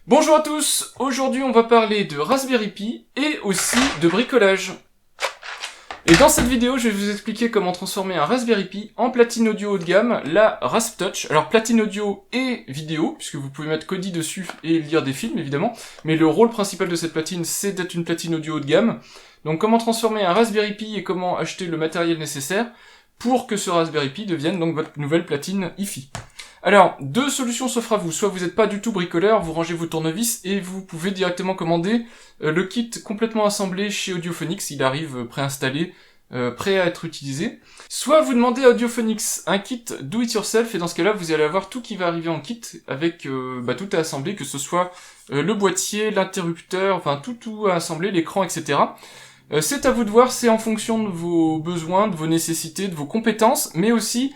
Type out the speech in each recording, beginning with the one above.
Bonjour à tous, aujourd'hui on va parler de Raspberry Pi et aussi de bricolage. Et dans cette vidéo, je vais vous expliquer comment transformer un Raspberry Pi en platine audio haut de gamme, la RaspTouch. Alors platine audio et vidéo, puisque vous pouvez mettre Kodi dessus et lire des films évidemment, mais le rôle principal de cette platine, c'est d'être une platine audio haut de gamme. Donc comment transformer un Raspberry Pi et comment acheter le matériel nécessaire pour que ce Raspberry Pi devienne donc votre nouvelle platine hi-fi. Alors, deux solutions s'offrent à vous. Soit vous n'êtes pas du tout bricoleur, vous rangez vos tournevis et vous pouvez directement commander le kit complètement assemblé chez Audiophonics. Il arrive préinstallé, prêt à être utilisé. Soit vous demandez à Audiophonics un kit do-it-yourself et dans ce cas-là, vous allez avoir tout qui va arriver en kit avec tout à assembler, que ce soit le boîtier, l'interrupteur, enfin tout à assembler, l'écran, etc. C'est à vous de voir, c'est en fonction de vos besoins, de vos nécessités, de vos compétences, mais aussi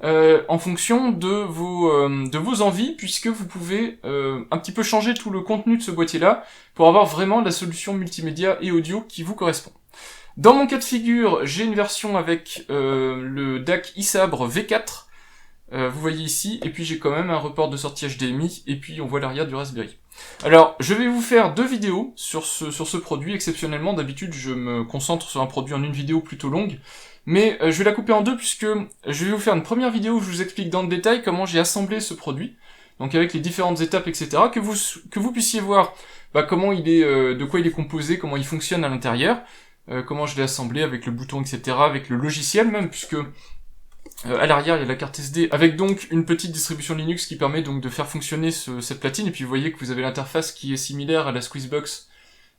en fonction de vos envies, puisque vous pouvez un petit peu changer tout le contenu de ce boîtier-là pour avoir vraiment la solution multimédia et audio qui vous correspond. Dans mon cas de figure, j'ai une version avec le DAC iSabre V4, vous voyez ici, et puis j'ai quand même un report de sortie HDMI, et puis on voit l'arrière du Raspberry. Alors, je vais vous faire deux vidéos sur ce produit. Exceptionnellement, d'habitude, je me concentre sur un produit en une vidéo plutôt longue, mais je vais la couper en deux puisque je vais vous faire une première vidéo où je vous explique dans le détail comment j'ai assemblé ce produit, donc avec les différentes étapes, etc., que vous puissiez voir comment il est, de quoi il est composé, comment il fonctionne à l'intérieur, comment je l'ai assemblé avec le bouton, etc., avec le logiciel même, puisque à l'arrière, il y a la carte SD, avec donc une petite distribution Linux qui permet donc de faire fonctionner cette platine, et puis vous voyez que vous avez l'interface qui est similaire à la Squeezebox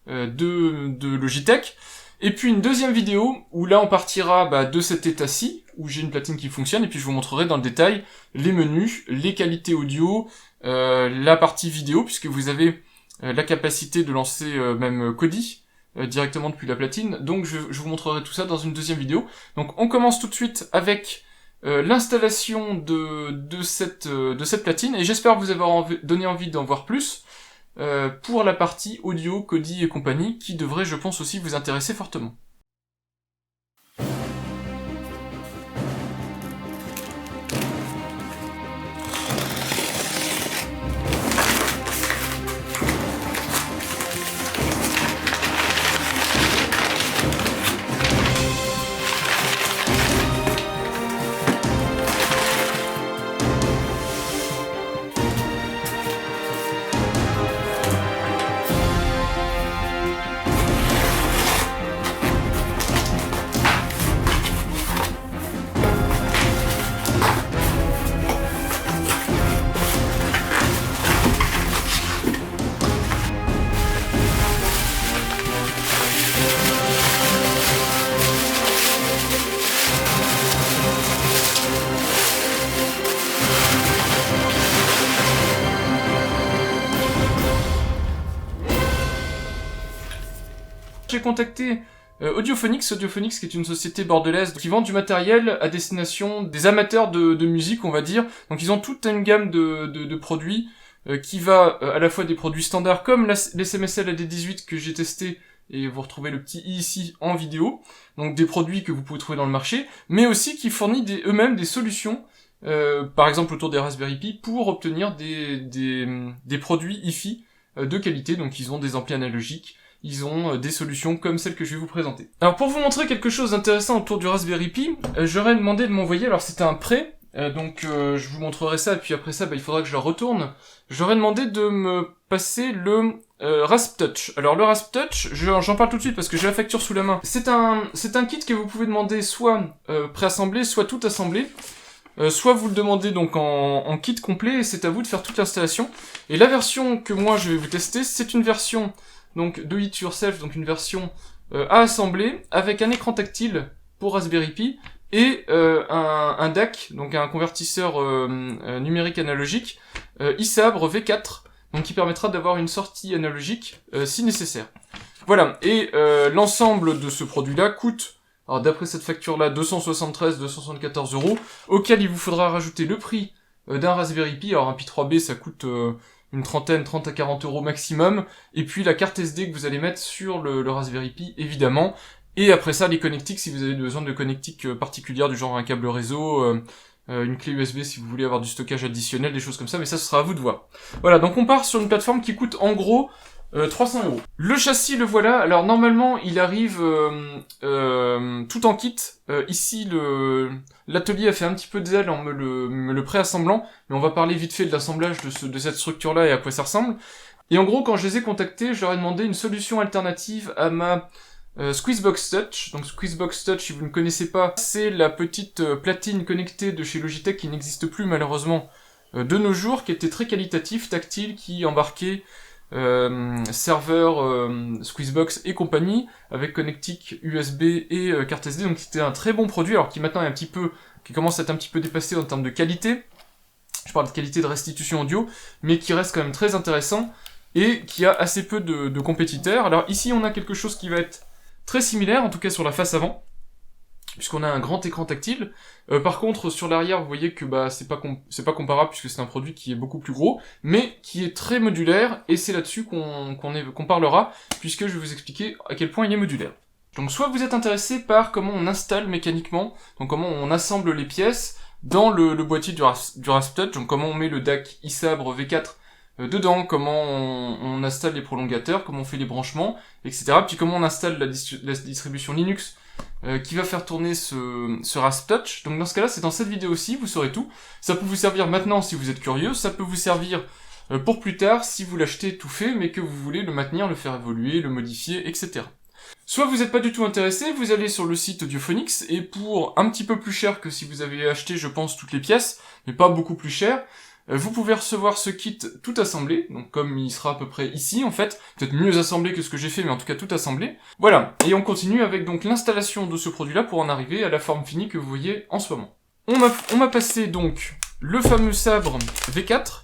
de Logitech. Et puis une deuxième vidéo, où là on partira de cet état-ci, où j'ai une platine qui fonctionne, et puis je vous montrerai dans le détail les menus, les qualités audio, la partie vidéo, puisque vous avez la capacité de lancer même Kodi, directement depuis la platine, donc je vous montrerai tout ça dans une deuxième vidéo. Donc on commence tout de suite avec l'installation de cette platine, et j'espère vous avoir donné envie d'en voir plus pour la partie audio, Kodi et compagnie, qui devrait, je pense, aussi vous intéresser fortement. J'ai contacté Audiophonics qui est une société bordelaise qui vend du matériel à destination des amateurs de musique, on va dire. Donc ils ont toute une gamme de produits qui va à la fois des produits standards comme les SMSL AD18 que j'ai testé, et vous retrouvez le petit i ici en vidéo, donc des produits que vous pouvez trouver dans le marché, mais aussi qui fournit eux-mêmes des solutions, par exemple autour des Raspberry Pi, pour obtenir des produits hi-fi de qualité. Donc ils ont des amplis analogiques, ils ont des solutions comme celles que je vais vous présenter. Alors pour vous montrer quelque chose d'intéressant autour du Raspberry Pi, j'aurais demandé de m'envoyer, alors c'était un prêt, je vous montrerai ça, et puis après ça il faudra que je le retourne. J'aurais demandé de me passer le RaspTouch. Alors le RaspTouch, j'en parle tout de suite parce que j'ai la facture sous la main. C'est un kit que vous pouvez demander soit préassemblé, soit tout assemblé. Soit vous le demandez donc en kit complet, et c'est à vous de faire toute l'installation. Et la version que moi je vais vous tester, c'est une version donc do it yourself, donc une version à assembler avec un écran tactile pour Raspberry Pi et un DAC, donc un convertisseur numérique analogique iSabre V4, donc qui permettra d'avoir une sortie analogique si nécessaire. Voilà, et l'ensemble de ce produit-là coûte, alors d'après cette facture-là, 274 €, auquel il vous faudra rajouter le prix d'un Raspberry Pi. Alors un Pi 3B ça coûte une trentaine, 30 à 40 € maximum, et puis la carte SD que vous allez mettre sur le Raspberry Pi, évidemment, et après ça les connectiques si vous avez besoin de connectiques particulières du genre un câble réseau, une clé USB si vous voulez avoir du stockage additionnel, des choses comme ça, mais ça ce sera à vous de voir. Voilà, donc on part sur une plateforme qui coûte en gros 300 €. Le châssis, le voilà. Alors normalement, il arrive tout en kit. Ici, l'atelier a fait un petit peu de zèle en me le préassemblant, mais on va parler vite fait de l'assemblage de cette structure-là et à quoi ça ressemble. Et en gros, quand je les ai contactés, je leur ai demandé une solution alternative à ma Squeezebox Touch. Donc Squeezebox Touch, si vous ne connaissez pas, c'est la petite platine connectée de chez Logitech qui n'existe plus malheureusement de nos jours, qui était très qualitatif, tactile, qui embarquait serveur Squeezebox et compagnie, avec connectique USB et carte SD, donc c'était un très bon produit, alors qui maintenant est qui commence à être un petit peu dépassé en termes de qualité. Je parle de qualité de restitution audio, mais qui reste quand même très intéressant, et qui a assez peu de compétiteurs. Alors ici on a quelque chose qui va être très similaire, en tout cas sur la face avant, puisqu'on a un grand écran tactile. Par contre, sur l'arrière, vous voyez que c'est pas comparable, puisque c'est un produit qui est beaucoup plus gros, mais qui est très modulaire, et c'est là-dessus qu'on parlera, puisque je vais vous expliquer à quel point il est modulaire. Donc soit vous êtes intéressé par comment on installe mécaniquement, donc comment on assemble les pièces dans le boîtier du Rasptouch, donc comment on met le DAC iSabre V4 dedans, comment on installe les prolongateurs, comment on fait les branchements, etc. Puis comment on installe la distribution Linux qui va faire tourner ce Rasptouch. Donc dans ce cas-là, c'est dans cette vidéo aussi, vous saurez tout. Ça peut vous servir maintenant si vous êtes curieux, ça peut vous servir pour plus tard si vous l'achetez tout fait, mais que vous voulez le maintenir, le faire évoluer, le modifier, etc. Soit vous n'êtes pas du tout intéressé, vous allez sur le site Audiophonics, et pour un petit peu plus cher que si vous avez acheté, je pense, toutes les pièces, mais pas beaucoup plus cher, vous pouvez recevoir ce kit tout assemblé, donc comme il sera à peu près ici en fait, peut-être mieux assemblé que ce que j'ai fait, mais en tout cas tout assemblé. Voilà, et on continue avec donc l'installation de ce produit-là pour en arriver à la forme finie que vous voyez en ce moment. On m'a passé donc le fameux sabre V4,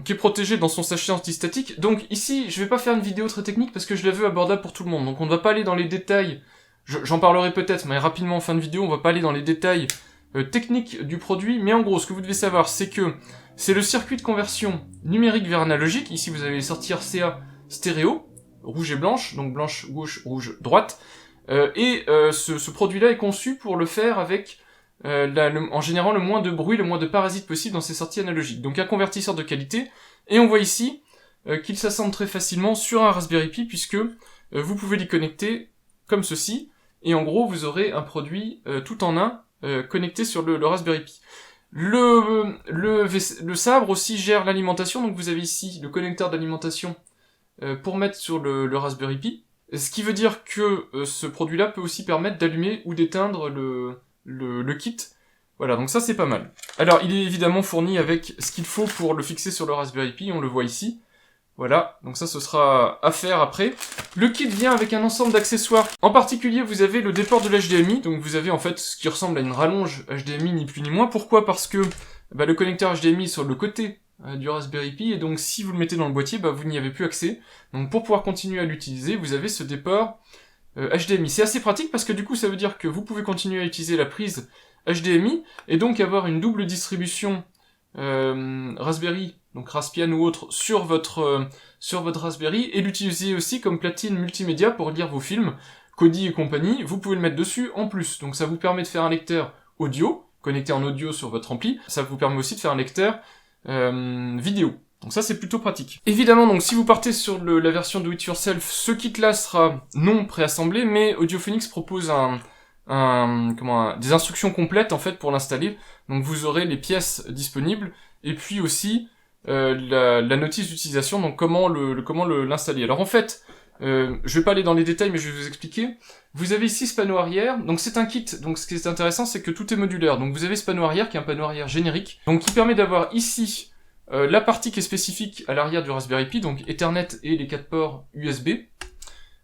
qui est protégé dans son sachet antistatique. Donc ici, je vais pas faire une vidéo très technique parce que je la veux abordable pour tout le monde. Donc on ne va pas aller dans les détails, j'en parlerai peut-être, mais rapidement en fin de vidéo, on va pas aller dans les détails techniques du produit. Mais en gros, ce que vous devez savoir, c'est que c'est le circuit de conversion numérique vers analogique. Ici, vous avez les sorties RCA stéréo, rouge et blanche, donc blanche, gauche, rouge, droite. Ce produit-là est conçu pour le faire avec en générant le moins de bruit, le moins de parasites possible dans ces sorties analogiques. Donc un convertisseur de qualité, et on voit ici qu'il s'assemble très facilement sur un Raspberry Pi, puisque vous pouvez l'y connecter comme ceci, et en gros vous aurez un produit tout en un connecté sur le Raspberry Pi. Le sabre aussi gère l'alimentation, donc vous avez ici le connecteur d'alimentation pour mettre sur le Raspberry Pi, ce qui veut dire que ce produit-là peut aussi permettre d'allumer ou d'éteindre le kit. Voilà, donc ça c'est pas mal. Alors il est évidemment fourni avec ce qu'il faut pour le fixer sur le Raspberry Pi, on le voit ici. Voilà, donc ça ce sera à faire après. Le kit vient avec un ensemble d'accessoires. En particulier vous avez le déport de l'HDMI, donc vous avez en fait ce qui ressemble à une rallonge HDMI ni plus ni moins. Pourquoi ? Parce que le connecteur HDMI est sur le côté du Raspberry Pi, et donc si vous le mettez dans le boîtier, vous n'y avez plus accès. Donc pour pouvoir continuer à l'utiliser, vous avez ce déport HDMI. C'est assez pratique parce que du coup ça veut dire que vous pouvez continuer à utiliser la prise HDMI et donc avoir une double distribution Raspberry, donc Raspbian ou autre, sur votre Raspberry, et l'utiliser aussi comme platine multimédia pour lire vos films, Kodi et compagnie. Vous pouvez le mettre dessus en plus, donc ça vous permet de faire un lecteur audio, connecté en audio sur votre ampli, ça vous permet aussi de faire un lecteur vidéo. Donc ça c'est plutôt pratique. Évidemment, donc si vous partez sur la version do it yourself, ce kit-là sera non préassemblé, mais Audiophonics propose des instructions complètes en fait pour l'installer. Donc vous aurez les pièces disponibles et puis aussi la notice d'utilisation, donc comment l'installer. Alors en fait, je vais pas aller dans les détails, mais je vais vous expliquer. Vous avez ici ce panneau arrière, donc c'est un kit. Donc ce qui est intéressant, c'est que tout est modulaire. Donc vous avez ce panneau arrière qui est un panneau arrière générique, donc qui permet d'avoir ici la partie qui est spécifique à l'arrière du Raspberry Pi, donc Ethernet et les 4 ports USB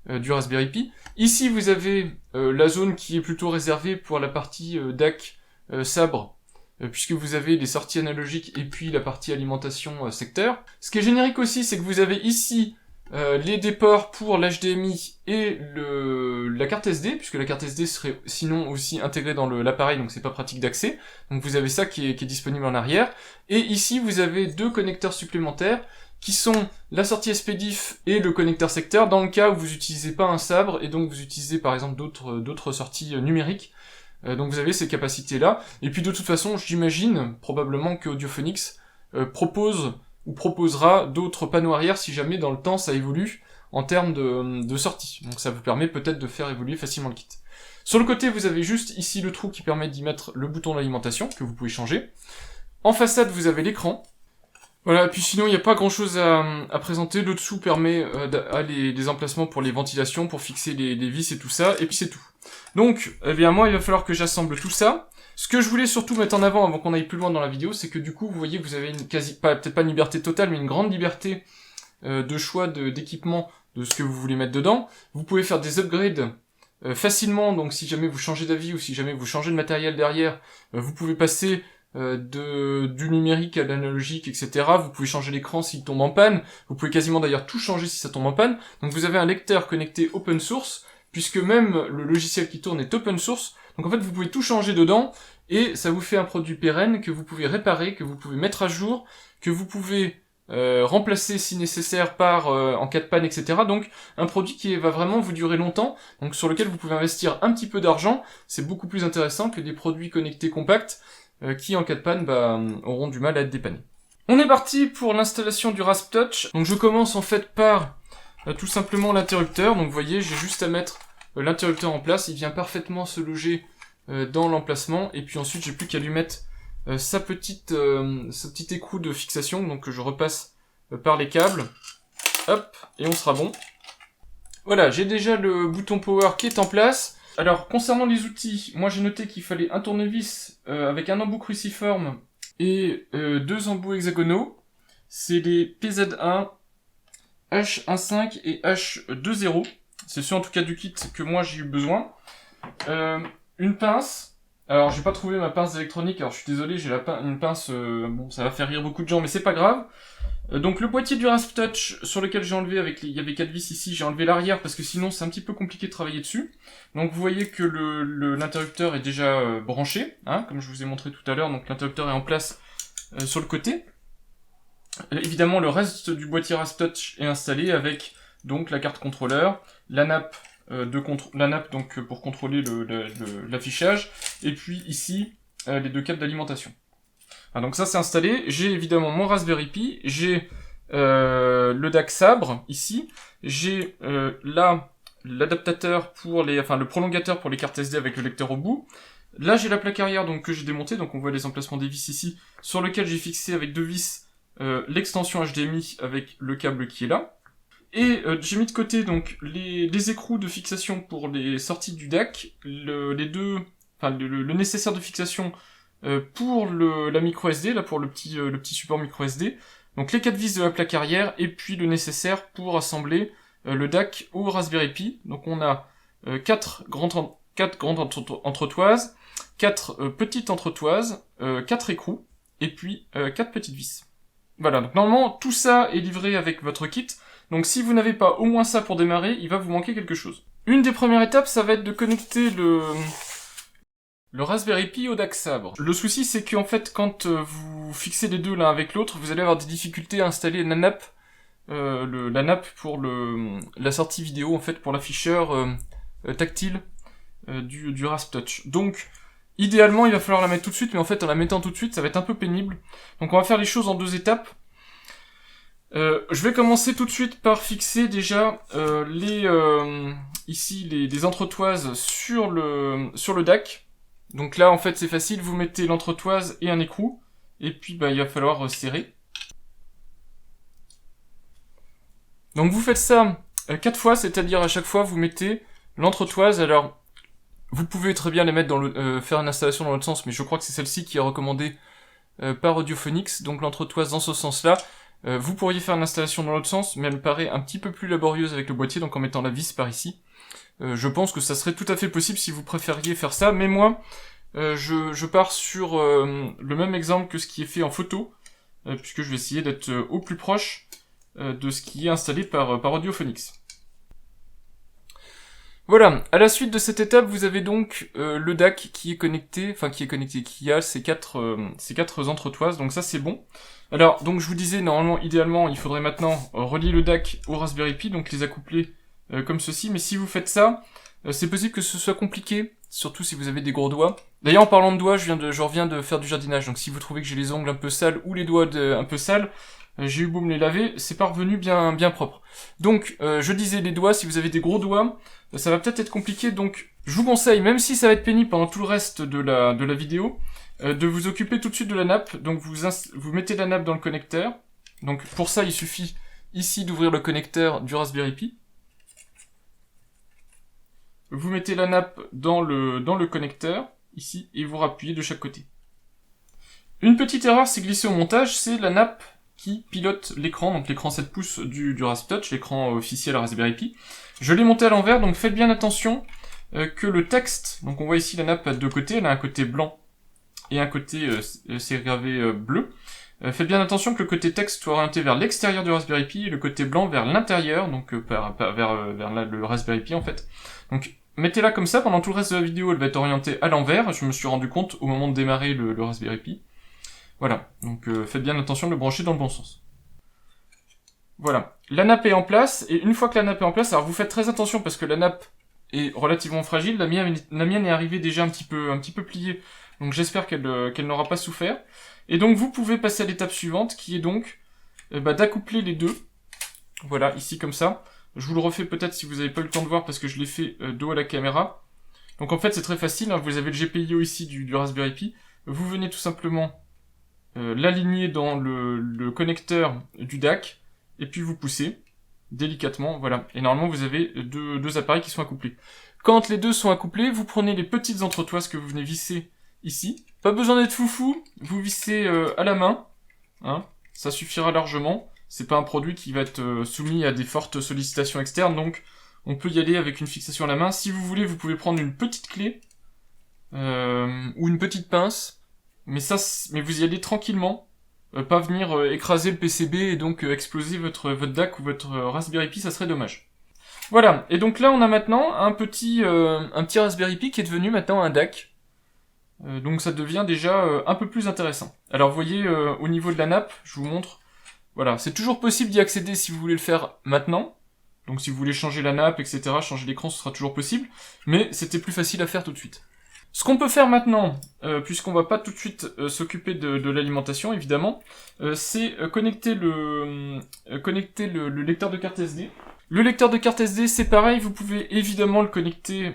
du Raspberry Pi. Ici, vous avez la zone qui est plutôt réservée pour la partie DAC sabre, puisque vous avez les sorties analogiques et puis la partie alimentation secteur. Ce qui est générique aussi, c'est que vous avez ici les déports pour l'HDMI et la carte SD, puisque la carte SD serait sinon aussi intégrée dans l'appareil, donc c'est pas pratique d'accès. Donc vous avez ça qui est disponible en arrière. Et ici, vous avez 2 connecteurs supplémentaires, qui sont la sortie SPDIF et le connecteur secteur, dans le cas où vous n'utilisez pas un sabre, et donc vous utilisez par exemple d'autres sorties numériques. Donc vous avez ces capacités-là. Et puis de toute façon, j'imagine probablement que Audiophonics propose ou proposera d'autres panneaux arrière si jamais dans le temps ça évolue en termes de sortie. Donc ça vous permet peut-être de faire évoluer facilement le kit. Sur le côté, vous avez juste ici le trou qui permet d'y mettre le bouton d'alimentation, que vous pouvez changer. En façade, vous avez l'écran. Voilà, puis sinon, il n'y a pas grand-chose à présenter. Le dessous permet les emplacements pour les ventilations, pour fixer les vis et tout ça, et puis c'est tout. Donc, eh bien moi, il va falloir que j'assemble tout ça. Ce que je voulais surtout mettre en avant avant qu'on aille plus loin dans la vidéo, c'est que du coup, vous voyez que vous avez peut-être pas une liberté totale, mais une grande liberté de choix d'équipement de ce que vous voulez mettre dedans. Vous pouvez faire des upgrades facilement, donc si jamais vous changez d'avis ou si jamais vous changez de matériel derrière, vous pouvez passer du numérique à l'analogique, etc. Vous pouvez changer l'écran s'il tombe en panne. Vous pouvez quasiment d'ailleurs tout changer si ça tombe en panne. Donc vous avez un lecteur connecté open source, puisque même le logiciel qui tourne est open source. Donc en fait, vous pouvez tout changer dedans, et ça vous fait un produit pérenne que vous pouvez réparer, que vous pouvez mettre à jour, que vous pouvez remplacer si nécessaire par en cas de panne, etc. Donc un produit qui va vraiment vous durer longtemps, donc sur lequel vous pouvez investir un petit peu d'argent. C'est beaucoup plus intéressant que des produits connectés compacts qui en cas de panne auront du mal à être dépannés. On est parti pour l'installation du Rasp Touch. Donc je commence en fait par tout simplement l'interrupteur. Donc vous voyez, j'ai juste à mettre l'interrupteur en place, il vient parfaitement se loger dans l'emplacement, et puis ensuite j'ai plus qu'à lui mettre sa petite écrou de fixation, donc que je repasse par les câbles, hop, et on sera bon. Voilà, j'ai déjà le bouton power qui est en place. Alors concernant les outils, moi j'ai noté qu'il fallait un tournevis avec un embout cruciforme et 2 embouts hexagonaux. C'est les PZ1, H15 et H20. C'est ceux en tout cas du kit que moi j'ai eu besoin. Une pince. Alors j'ai pas trouvé ma pince électronique, alors je suis désolé, j'ai une pince, bon ça va faire rire beaucoup de gens mais c'est pas grave. Donc le boîtier du Rasp Touch sur lequel j'ai enlevé, il y avait 4 vis ici, j'ai enlevé l'arrière parce que sinon c'est un petit peu compliqué de travailler dessus. Donc vous voyez que l'interrupteur est déjà branché, hein, comme je vous ai montré tout à l'heure, donc l'interrupteur est en place sur le côté. Évidemment le reste du boîtier Rasp Touch est installé avec donc la carte contrôleur, la nappe donc pour contrôler l'affichage, et puis ici les 2 câbles d'alimentation. Ah, donc ça c'est installé, j'ai évidemment mon Raspberry Pi, j'ai le DAC sabre ici, j'ai là l'adaptateur pour le prolongateur pour les cartes SD avec le lecteur au bout. Là j'ai la plaque arrière donc que j'ai démontée, donc on voit les emplacements des vis ici, sur lequel j'ai fixé avec 2 vis l'extension HDMI avec le câble qui est là. Et j'ai mis de côté donc les écrous de fixation pour les sorties du DAC, le nécessaire de fixation pour la micro SD, là pour le petit support micro SD, donc les 4 vis de la plaque arrière, et puis le nécessaire pour assembler le DAC au Raspberry Pi. Donc on a 4 grandes entretoises, 4 petites entretoises, 4 écrous, et puis 4 petites vis. Voilà, donc normalement tout ça est livré avec votre kit. Donc si vous n'avez pas au moins ça pour démarrer, il va vous manquer quelque chose. Une des premières étapes, ça va être de connecter le Raspberry Pi au DAC sabre. Le souci, c'est qu'en fait, quand vous fixez les deux l'un avec l'autre, vous allez avoir des difficultés à installer la nappe pour la sortie vidéo, en fait, pour l'afficheur tactile du Rasp Touch. Donc, idéalement, il va falloir la mettre tout de suite, mais en fait, en la mettant tout de suite, ça va être un peu pénible. Donc on va faire les choses en 2 étapes. Je vais commencer tout de suite par fixer déjà ici les entretoises sur le DAC. Donc là en fait c'est facile, vous mettez l'entretoise et un écrou, et puis il va falloir serrer. Donc vous faites ça 4 fois, c'est-à-dire à chaque fois vous mettez l'entretoise. Alors vous pouvez très bien les mettre faire une installation dans l'autre sens, mais je crois que c'est celle-ci qui est recommandée par Audiophonics, donc l'entretoise dans ce sens-là. Vous pourriez faire une installation dans l'autre sens, mais elle me paraît un petit peu plus laborieuse avec le boîtier, donc en mettant la vis par ici. Je pense que ça serait tout à fait possible si vous préfériez faire ça, mais moi, je pars sur le même exemple que ce qui est fait en photo, puisque je vais essayer d'être au plus proche de ce qui est installé par Audiophonics. Voilà, à la suite de cette étape, vous avez donc le DAC qui a ces quatre entretoises, donc ça c'est bon. Alors, donc je vous disais, normalement, idéalement, il faudrait maintenant relier le DAC au Raspberry Pi, donc les accoupler comme ceci, mais si vous faites ça, c'est possible que ce soit compliqué, surtout si vous avez des gros doigts. D'ailleurs, en parlant de doigts, je reviens de faire du jardinage, donc si vous trouvez que j'ai les ongles un peu sales ou les doigts un peu sales, j'ai eu beau me les laver, c'est pas revenu bien propre. Donc, je disais les doigts, si vous avez des gros doigts, ça va peut-être être compliqué, donc je vous conseille, même si ça va être pénible pendant tout le reste de la vidéo, de vous occuper tout de suite de la nappe. Donc vous mettez la nappe dans le connecteur. Donc pour ça, il suffit ici d'ouvrir le connecteur du Raspberry Pi. Vous mettez la nappe dans le connecteur, ici, et vous rappuyez de chaque côté. Une petite erreur, c'est glissé au montage, c'est la nappe qui pilote l'écran, donc l'écran 7 pouces du Rasptouch, l'écran officiel Raspberry Pi. Je l'ai monté à l'envers, donc faites bien attention que le texte, donc on voit ici la nappe à deux côtés, elle a un côté blanc et un côté sérigravé bleu. Faites bien attention que le côté texte soit orienté vers l'extérieur du Raspberry Pi et le côté blanc vers l'intérieur, donc vers le Raspberry Pi en fait. Donc mettez-la comme ça, pendant tout le reste de la vidéo, elle va être orientée à l'envers, je me suis rendu compte au moment de démarrer le Raspberry Pi. Voilà, donc faites bien attention de le brancher dans le bon sens. Voilà, la nappe est en place, et une fois que la nappe est en place, alors vous faites très attention parce que la nappe est relativement fragile, la mienne est arrivée déjà un petit peu pliée, donc j'espère qu'elle n'aura pas souffert. Et donc vous pouvez passer à l'étape suivante, qui est donc d'accoupler les deux. Voilà, ici comme ça. Je vous le refais peut-être si vous n'avez pas eu le temps de voir parce que je l'ai fait dos à la caméra. Donc en fait c'est très facile, hein, vous avez le GPIO ici du Raspberry Pi, vous venez tout simplement l'aligner dans le connecteur du DAC, et puis vous poussez délicatement, voilà. Et normalement vous avez deux appareils qui sont accouplés. Quand les deux sont accouplés, vous prenez les petites entretoises que vous venez visser ici. Pas besoin d'être foufou, vous vissez à la main, hein, ça suffira largement. C'est pas un produit qui va être soumis à des fortes sollicitations externes, donc on peut y aller avec une fixation à la main. Si vous voulez, vous pouvez prendre une petite clé ou une petite pince, mais vous y allez tranquillement. Pas venir écraser le PCB et donc exploser votre DAC ou votre Raspberry Pi, ça serait dommage. Voilà, et donc là on a maintenant un petit Raspberry Pi qui est devenu maintenant un DAC. Donc ça devient déjà un peu plus intéressant. Alors vous voyez, au niveau de la nappe, je vous montre, voilà, c'est toujours possible d'y accéder si vous voulez le faire maintenant. Donc si vous voulez changer la nappe, etc., changer l'écran, ce sera toujours possible, mais c'était plus facile à faire tout de suite. Ce qu'on peut faire maintenant, puisqu'on va pas tout de suite s'occuper de l'alimentation, évidemment, c'est connecter le lecteur de carte SD. Le lecteur de carte SD, c'est pareil, vous pouvez évidemment le connecter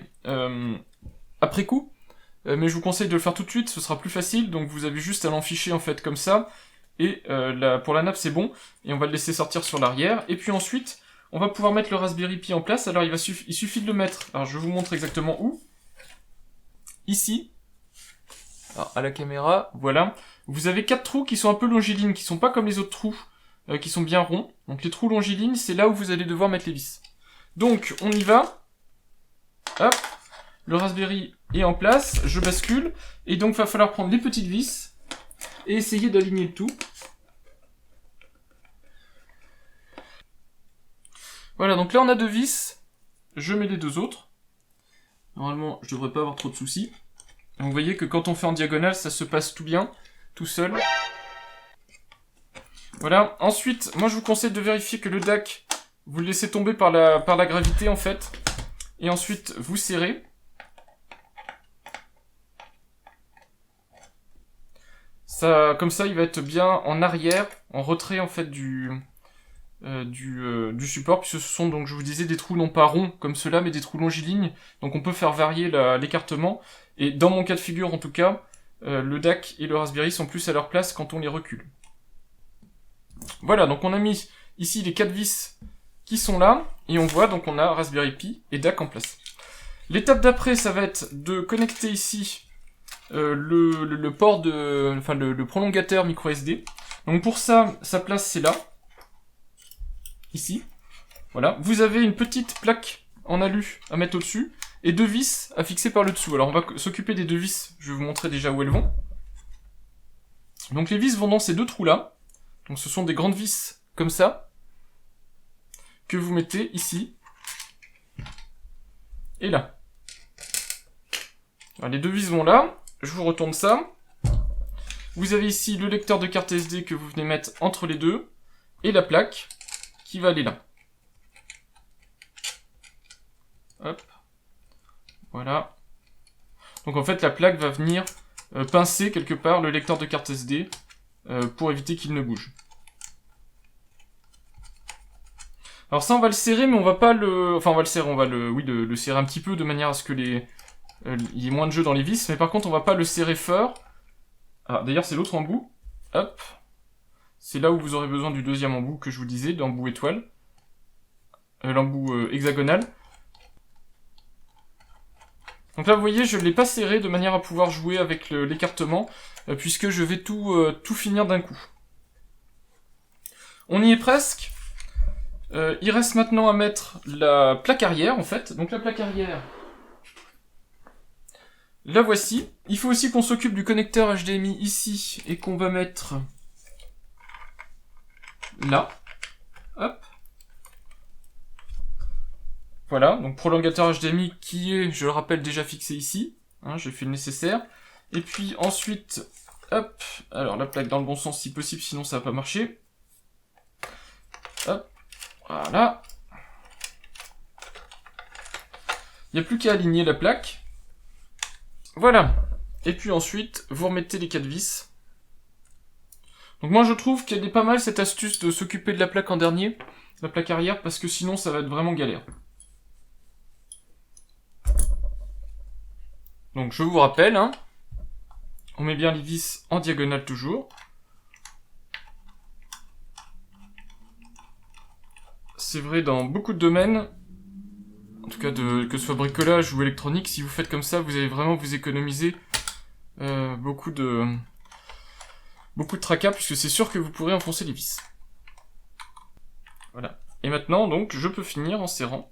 après coup, mais je vous conseille de le faire tout de suite, ce sera plus facile, donc vous avez juste à l'enficher en fait comme ça, et pour la nappe c'est bon, et on va le laisser sortir sur l'arrière, et puis ensuite, on va pouvoir mettre le Raspberry Pi en place. Alors il suffit de le mettre, alors je vous montre exactement où. Ici, alors à la caméra, voilà, vous avez 4 trous qui sont un peu longilignes, qui sont pas comme les autres trous, qui sont bien ronds. Donc les trous longilignes, c'est là où vous allez devoir mettre les vis. Donc on y va, hop, le Raspberry est en place, je bascule, et donc il va falloir prendre les petites vis, et essayer d'aligner le tout. Voilà, donc là on a 2 vis, je mets les 2 autres. Normalement, je devrais pas avoir trop de soucis. Donc, vous voyez que quand on fait en diagonale, ça se passe tout bien, tout seul. Voilà. Ensuite, moi je vous conseille de vérifier que le DAC, vous le laissez tomber par la gravité en fait. Et ensuite, vous serrez. Ça, comme ça, il va être bien en arrière, en retrait en fait du support, puisque ce sont donc, je vous disais, des trous non pas ronds comme ceux-là, mais des trous longilignes, donc on peut faire varier l'écartement, et dans mon cas de figure en tout cas, le DAC et le Raspberry sont plus à leur place quand on les recule. Voilà, donc on a mis ici les 4 vis qui sont là, et on voit donc on a Raspberry Pi et DAC en place. L'étape d'après, ça va être de connecter ici le port le prolongateur micro SD. Donc pour ça, sa place c'est là. Ici, voilà, vous avez une petite plaque en alu à mettre au-dessus, et 2 vis à fixer par le dessous. Alors on va s'occuper des 2 vis, je vais vous montrer déjà où elles vont. Donc les vis vont dans ces 2 trous-là, donc ce sont des grandes vis comme ça, que vous mettez ici et là. Alors, les deux vis vont là, je vous retourne ça. Vous avez ici le lecteur de carte SD que vous venez mettre entre les deux, et la plaque qui va aller là. Hop. Voilà. Donc en fait la plaque va venir pincer quelque part le lecteur de carte SD pour éviter qu'il ne bouge. Alors ça on va le serrer, mais on va pas le... Enfin on va le serrer, on va le serrer un petit peu de manière à ce que il y ait moins de jeu dans les vis, mais par contre on va pas le serrer fort. Ah, d'ailleurs c'est l'autre embout. Hop. C'est là où vous aurez besoin du deuxième embout que je vous disais, l'embout étoile. L'embout hexagonal. Donc là vous voyez je ne l'ai pas serré de manière à pouvoir jouer avec l'écartement, puisque je vais tout finir d'un coup. On y est presque. Il reste maintenant à mettre la plaque arrière en fait. Donc la plaque arrière, la voici. Il faut aussi qu'on s'occupe du connecteur HDMI ici et qu'on va mettre là. Hop. Voilà, donc prolongateur HDMI qui est, je le rappelle, déjà fixé ici. Hein, j'ai fait le nécessaire. Et puis ensuite, hop, alors la plaque dans le bon sens si possible, sinon ça va pas marcher. Hop, voilà. Il n'y a plus qu'à aligner la plaque. Voilà. Et puis ensuite, vous remettez les 4 vis. Donc moi je trouve qu'elle est pas mal cette astuce de s'occuper de la plaque en dernier, la plaque arrière, parce que sinon ça va être vraiment galère. Donc je vous rappelle, hein, on met bien les vis en diagonale toujours. C'est vrai dans beaucoup de domaines, en tout cas que ce soit bricolage ou électronique, si vous faites comme ça, vous allez vraiment vous économiser beaucoup de tracas, puisque c'est sûr que vous pourrez enfoncer les vis. Voilà. Et maintenant, donc, je peux finir en serrant.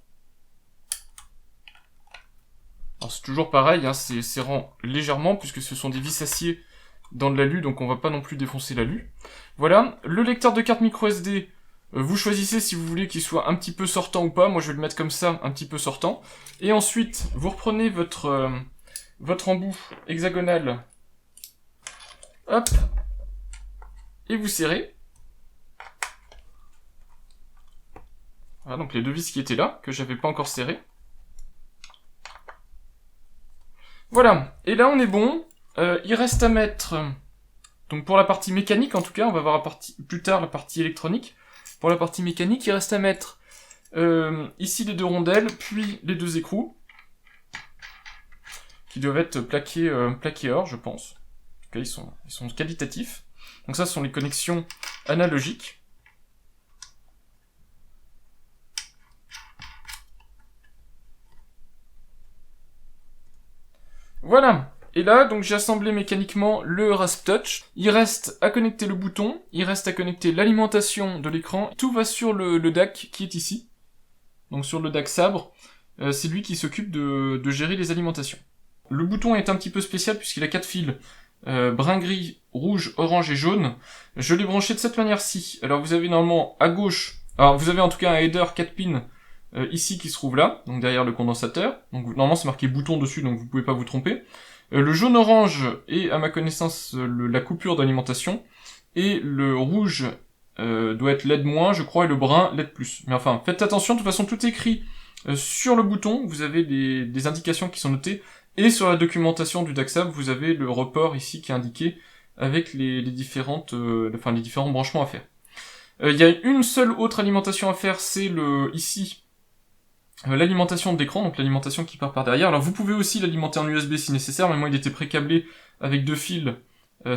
Alors c'est toujours pareil, hein, c'est serrant légèrement, puisque ce sont des vis acier dans de l'alu, donc on va pas non plus défoncer l'alu. Voilà, le lecteur de carte micro SD, vous choisissez si vous voulez qu'il soit un petit peu sortant ou pas, moi je vais le mettre comme ça, un petit peu sortant. Et ensuite, vous reprenez votre embout hexagonal, hop, et vous serrez. Voilà, donc les deux vis qui étaient là, que j'avais pas encore serrées. Voilà, et là on est bon. Il reste à mettre, donc pour la partie mécanique en tout cas, on va voir plus tard la partie électronique. Pour la partie mécanique, il reste à mettre ici les deux rondelles, puis les deux écrous, qui doivent être plaqués or, je pense. En tout cas, ils sont qualitatifs. Donc ça, ce sont les connexions analogiques. Voilà. Et là, donc j'ai assemblé mécaniquement le Rasptouch. Il reste à connecter le bouton, il reste à connecter l'alimentation de l'écran. Tout va sur le DAC qui est ici. Donc sur le DAC sabre, c'est lui qui s'occupe de gérer les alimentations. Le bouton est un petit peu spécial puisqu'il a 4 fils. Brun, gris, rouge, orange et jaune. Je l'ai branché de cette manière-ci. Alors vous avez normalement à gauche, alors vous avez en tout cas un header 4 pins ici qui se trouve là, donc derrière le condensateur. Donc normalement c'est marqué bouton dessus, donc vous pouvez pas vous tromper. Le jaune-orange est à ma connaissance la coupure d'alimentation, et le rouge doit être LED-, je crois, et le brun LED+. Mais enfin, faites attention, de toute façon tout est écrit sur le bouton, vous avez des indications qui sont notées, et sur la documentation du DAC-SAB, vous avez le report ici qui est indiqué avec les différents branchements à faire. Il y a une seule autre alimentation à faire, c'est ici l'alimentation de l'écran, donc l'alimentation qui part par derrière. Alors vous pouvez aussi l'alimenter en USB si nécessaire, mais moi il était pré-câblé avec 2 fils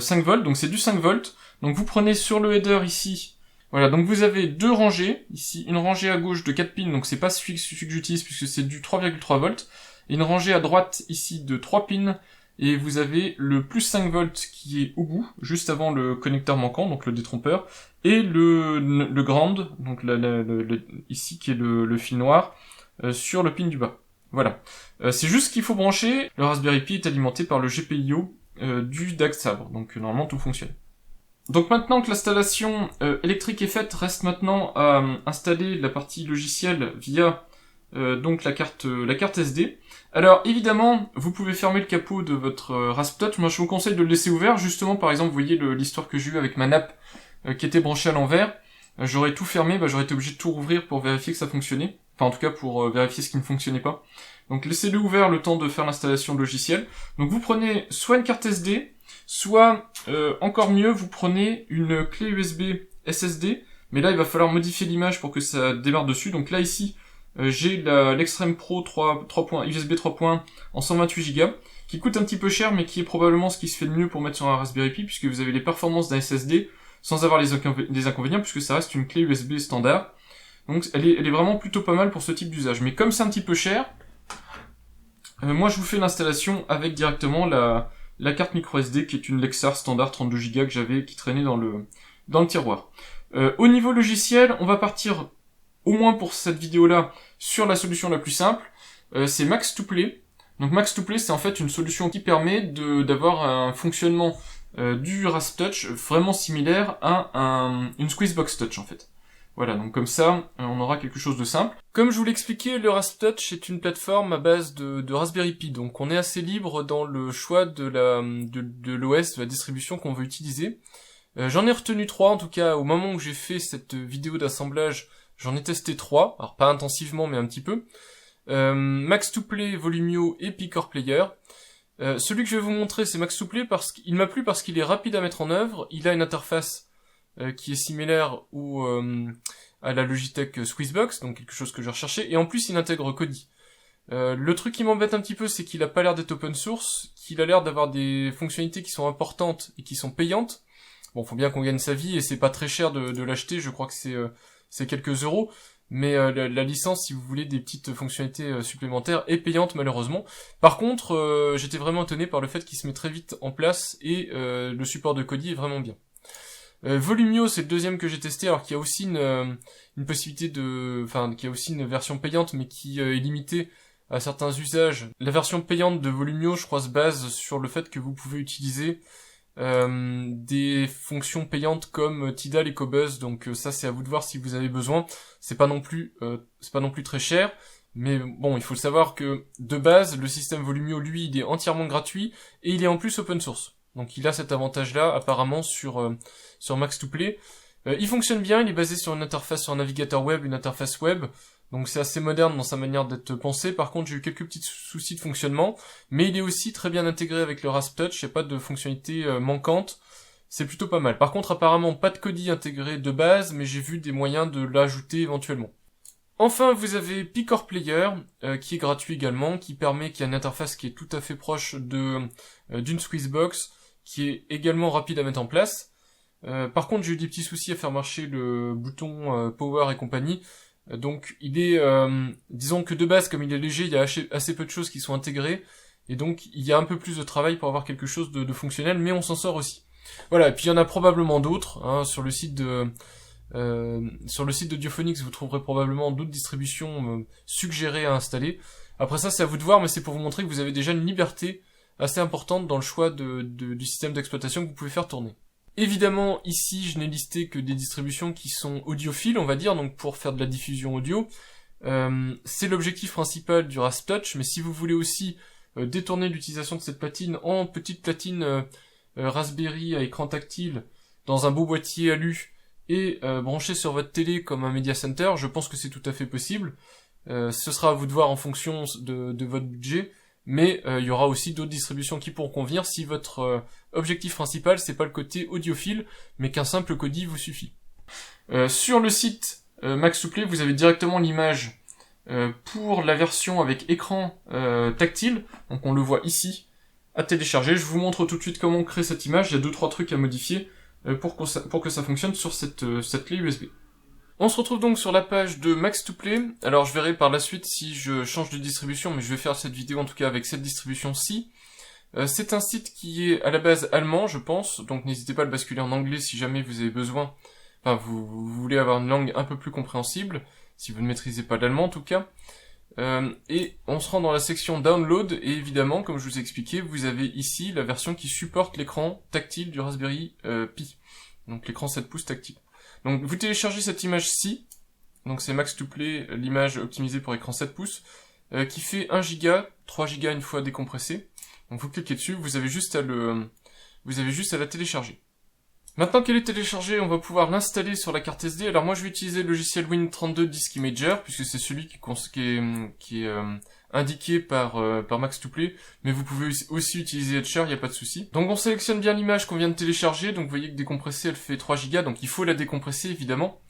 5 volts, donc c'est du 5 volts. Donc vous prenez sur le header ici, voilà, donc vous avez 2 rangées, ici une rangée à gauche de 4 pins, donc c'est pas celui que j'utilise puisque c'est du 3,3 volts, et une rangée à droite ici de 3 pins, et vous avez le plus 5 volts qui est au bout, juste avant le connecteur manquant, donc le détrompeur, et le ground, donc ici qui est le fil noir, sur le pin du bas. Voilà. C'est juste ce qu'il faut brancher. Le Raspberry Pi est alimenté par le GPIO du DAC sabre, donc normalement tout fonctionne. Donc maintenant que l'installation électrique est faite, reste maintenant à installer la partie logicielle via donc la carte SD. Alors évidemment, vous pouvez fermer le capot de votre Rasptouch. Moi je vous conseille de le laisser ouvert, justement par exemple, vous voyez l'histoire que j'ai eue avec ma nappe qui était branchée à l'envers. J'aurais tout fermé, j'aurais été obligé de tout rouvrir pour vérifier que ça fonctionnait. Enfin en tout cas pour vérifier ce qui ne fonctionnait pas. Donc laissez-le ouvert le temps de faire l'installation logicielle. Donc vous prenez soit une carte SD, soit encore mieux, vous prenez une clé USB SSD. Mais là il va falloir modifier l'image pour que ça démarre dessus. Donc là ici, j'ai l'Extreme Pro 3 points, USB 3 points en 128 Go, qui coûte un petit peu cher, mais qui est probablement ce qui se fait de mieux pour mettre sur un Raspberry Pi, puisque vous avez les performances d'un SSD, sans avoir les inconvénients, puisque ça reste une clé USB standard. Donc elle est vraiment plutôt pas mal pour ce type d'usage. Mais comme c'est un petit peu cher, moi je vous fais l'installation avec directement la carte micro SD, qui est une Lexar standard 32 Go que j'avais, qui traînait dans le tiroir. Au niveau logiciel, on va partir, au moins pour cette vidéo-là, sur la solution la plus simple, c'est Max2Play. Donc Max2Play, c'est en fait une solution qui permet d'avoir un fonctionnement du Rasptouch vraiment similaire à une Squeezebox Touch en fait. Voilà, donc comme ça, on aura quelque chose de simple. Comme je vous l'expliquais, le Rasptouch est une plateforme à base de Raspberry Pi, donc on est assez libre dans le choix de l'OS, de la distribution qu'on veut utiliser. J'en ai retenu 3, en tout cas au moment où j'ai fait cette vidéo d'assemblage, j'en ai testé 3, alors pas intensivement mais un petit peu. Max2Play, Volumio et Picor Player. Celui que je vais vous montrer c'est Max2Play parce qu'il m'a plu parce qu'il est rapide à mettre en œuvre, il a une interface qui est similaire à la Logitech Squeezebox, donc quelque chose que je recherchais, et en plus il intègre Kodi. Le truc qui m'embête un petit peu c'est qu'il a pas l'air d'être open source, qu'il a l'air d'avoir des fonctionnalités qui sont importantes et qui sont payantes. Bon, faut bien qu'on gagne sa vie et c'est pas très cher de l'acheter, je crois que c'est quelques euros, mais la licence, si vous voulez des petites fonctionnalités supplémentaires, est payante malheureusement. Par contre, j'étais vraiment étonné par le fait qu'il se met très vite en place et le support de Kodi est vraiment bien. Volumio, c'est le deuxième que j'ai testé, alors qu'il y a aussi une possibilité qu'il y a aussi une version payante, mais qui est limitée à certains usages. La version payante de Volumio, je crois, se base sur le fait que vous pouvez utiliser des fonctions payantes comme Tidal et Cobuzz, donc ça c'est à vous de voir si vous avez besoin. C'est pas non plus très cher, mais bon, il faut savoir que de base le système Volumio, lui, il est entièrement gratuit et il est en plus open source. Donc il a cet avantage-là apparemment sur Max2Play. Il fonctionne bien, il est basé sur une interface sur un navigateur web, une interface web. Donc c'est assez moderne dans sa manière d'être pensé. Par contre, j'ai eu quelques petits soucis de fonctionnement, mais il est aussi très bien intégré avec le Rasptouch, il n'y a pas de fonctionnalité manquante. C'est plutôt pas mal. Par contre, apparemment, pas de Kodi intégré de base, mais j'ai vu des moyens de l'ajouter éventuellement. Enfin, vous avez Picor Player, qui est gratuit également, qui a une interface qui est tout à fait proche d'une Squeezebox, qui est également rapide à mettre en place. Par contre, j'ai eu des petits soucis à faire marcher le bouton Power et compagnie. Donc il est, disons que de base, comme il est léger, il y a assez peu de choses qui sont intégrées, et donc il y a un peu plus de travail pour avoir quelque chose de fonctionnel, mais on s'en sort aussi. Voilà, et puis il y en a probablement d'autres, hein, sur le site de Diophonix, vous trouverez probablement d'autres distributions suggérées à installer. Après ça, c'est à vous de voir, mais c'est pour vous montrer que vous avez déjà une liberté assez importante dans le choix du système d'exploitation que vous pouvez faire tourner. Évidemment, ici, je n'ai listé que des distributions qui sont audiophiles, on va dire, donc pour faire de la diffusion audio. C'est l'objectif principal du Rasptouch, mais si vous voulez aussi détourner l'utilisation de cette platine en petite platine Raspberry à écran tactile dans un beau boîtier alu et brancher sur votre télé comme un media center, je pense que c'est tout à fait possible. Ce sera à vous de voir en fonction de votre budget. Mais il y aura aussi d'autres distributions qui pourront convenir si votre objectif principal c'est pas le côté audiophile, mais qu'un simple Kodi vous suffit. Sur le site Max2Play, vous avez directement l'image pour la version avec écran tactile, donc on le voit ici, à télécharger. Je vous montre tout de suite comment on crée cette image, il y a 2-3 trucs à modifier pour que ça fonctionne sur cette clé USB. On se retrouve donc sur la page de Max2Play. Alors je verrai par la suite si je change de distribution, mais je vais faire cette vidéo en tout cas avec cette distribution-ci. C'est un site qui est à la base allemand, je pense, donc n'hésitez pas à le basculer en anglais si jamais vous avez besoin, enfin vous voulez avoir une langue un peu plus compréhensible, si vous ne maîtrisez pas l'allemand en tout cas. Et on se rend dans la section Download, et évidemment, comme je vous ai expliqué, vous avez ici la version qui supporte l'écran tactile du Raspberry Pi. Donc l'écran 7 pouces tactile. Donc vous téléchargez cette image-ci, donc c'est Max2Play, l'image optimisée pour écran 7 pouces, qui fait 1 Go, 3 Go une fois décompressé. Donc vous cliquez dessus, vous avez juste à la télécharger. Maintenant qu'elle est téléchargée, on va pouvoir l'installer sur la carte SD. Alors moi je vais utiliser le logiciel Win32 Disk Imager, puisque c'est celui qui est indiqué par Max2Play, mais vous pouvez aussi utiliser Etcher, il n'y a pas de souci. Donc on sélectionne bien l'image qu'on vient de télécharger, donc vous voyez que décompressée elle fait 3 Go, donc il faut la décompresser évidemment,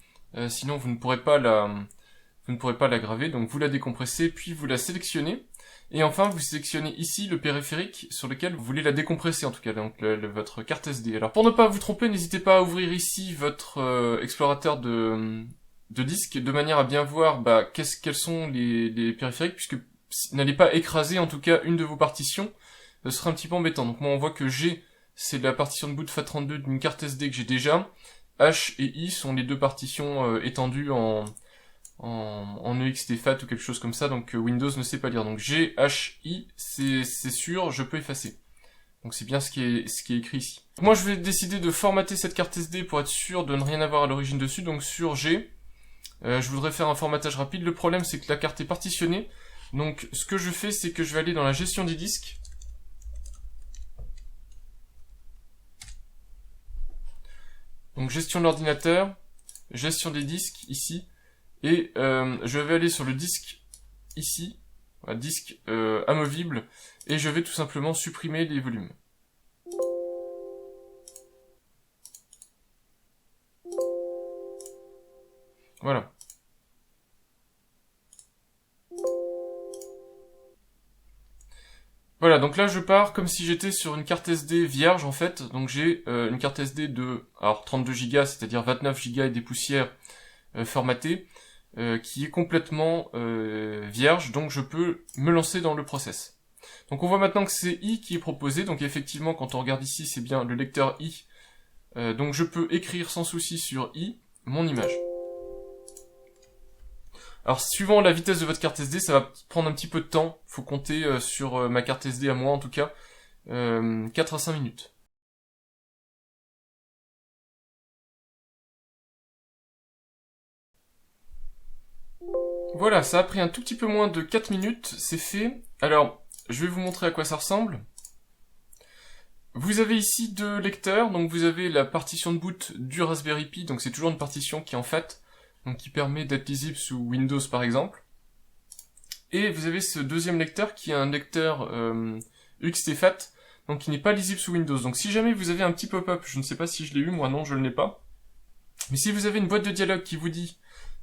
sinon vous ne pourrez pas la graver, donc vous la décompressez, puis vous la sélectionnez. Et enfin, vous sélectionnez ici le périphérique sur lequel vous voulez la décompresser, en tout cas, donc votre carte SD. Alors, pour ne pas vous tromper, n'hésitez pas à ouvrir ici votre explorateur de disque, de manière à bien voir quels sont les périphériques, puisque n'allez pas écraser, en tout cas, une de vos partitions, ce serait un petit peu embêtant. Donc moi, on voit que G, c'est la partition de boot FAT32 d'une carte SD que j'ai déjà. H et I sont les deux partitions étendues en EXT-FAT ou quelque chose comme ça, donc Windows ne sait pas lire. Donc G, H, I, c'est sûr, je peux effacer. Donc c'est bien ce qui est écrit ici. Moi je vais décider de formater cette carte SD pour être sûr de ne rien avoir à l'origine dessus, donc sur G, je voudrais faire un formatage rapide. Le problème c'est que la carte est partitionnée, donc ce que je fais c'est que je vais aller dans la gestion des disques. Donc gestion de l'ordinateur, gestion des disques ici. Et je vais aller sur le disque ici, voilà, disque amovible, et je vais tout simplement supprimer les volumes. Voilà. Voilà, donc là je pars comme si j'étais sur une carte SD vierge en fait, donc j'ai une carte SD de 32 Go, c'est-à-dire 29 Go et des poussières formatées, qui est complètement vierge, donc je peux me lancer dans le process. Donc on voit maintenant que c'est I qui est proposé, donc effectivement quand on regarde ici c'est bien le lecteur I, donc je peux écrire sans souci sur I mon image. Alors suivant la vitesse de votre carte SD, ça va prendre un petit peu de temps, faut compter sur ma carte SD à moi en tout cas, 4 à 5 minutes. Voilà, ça a pris un tout petit peu moins de 4 minutes, c'est fait. Alors, je vais vous montrer à quoi ça ressemble. Vous avez ici deux lecteurs, donc vous avez la partition de boot du Raspberry Pi, donc c'est toujours une partition qui est en FAT, donc qui permet d'être lisible sous Windows par exemple. Et vous avez ce deuxième lecteur qui est un lecteur UXT-FAT, donc qui n'est pas lisible sous Windows. Donc si jamais vous avez un petit pop-up, je ne sais pas si je l'ai eu, moi non, je ne l'ai pas. Mais si vous avez une boîte de dialogue qui vous dit,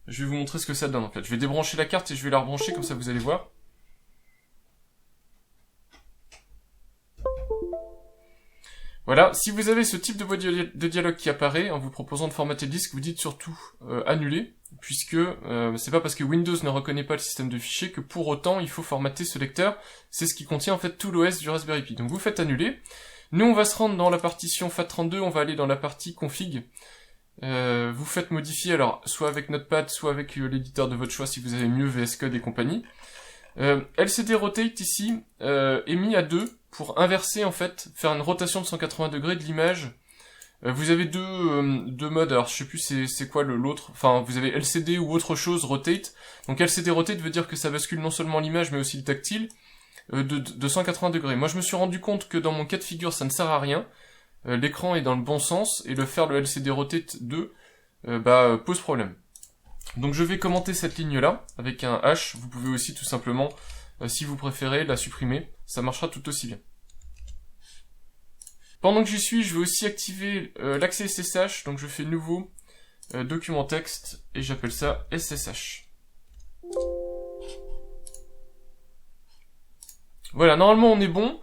je vais vous montrer ce que ça donne en fait. Je vais débrancher la carte et je vais la rebrancher, comme ça vous allez voir. Voilà, si vous avez ce type de boîte de dialogue qui apparaît en vous proposant de formater le disque, vous dites surtout annuler, puisque c'est pas parce que Windows ne reconnaît pas le système de fichiers que pour autant il faut formater ce lecteur. C'est ce qui contient en fait tout l'OS du Raspberry Pi. Donc vous faites annuler. Nous on va se rendre dans la partition FAT32, on va aller dans la partie config. Vous faites modifier, alors soit avec Notepad, soit avec l'éditeur de votre choix si vous avez mieux VS Code et compagnie. LCD Rotate ici est mis à 2 pour inverser en fait, faire une rotation de 180 degrés de l'image. Vous avez deux modes, alors je sais plus c'est quoi l'autre, enfin vous avez LCD ou autre chose Rotate. Donc LCD Rotate veut dire que ça bascule non seulement l'image mais aussi le tactile de 180 degrés. Moi je me suis rendu compte que dans mon cas de figure ça ne sert à rien. L'écran est dans le bon sens et le faire le LCD Rotate 2 pose problème. Donc je vais commenter cette ligne-là avec un H. Vous pouvez aussi tout simplement, si vous préférez, la supprimer. Ça marchera tout aussi bien. Pendant que j'y suis, je vais aussi activer l'accès SSH. Donc je fais nouveau document texte et j'appelle ça SSH. Voilà, normalement on est bon.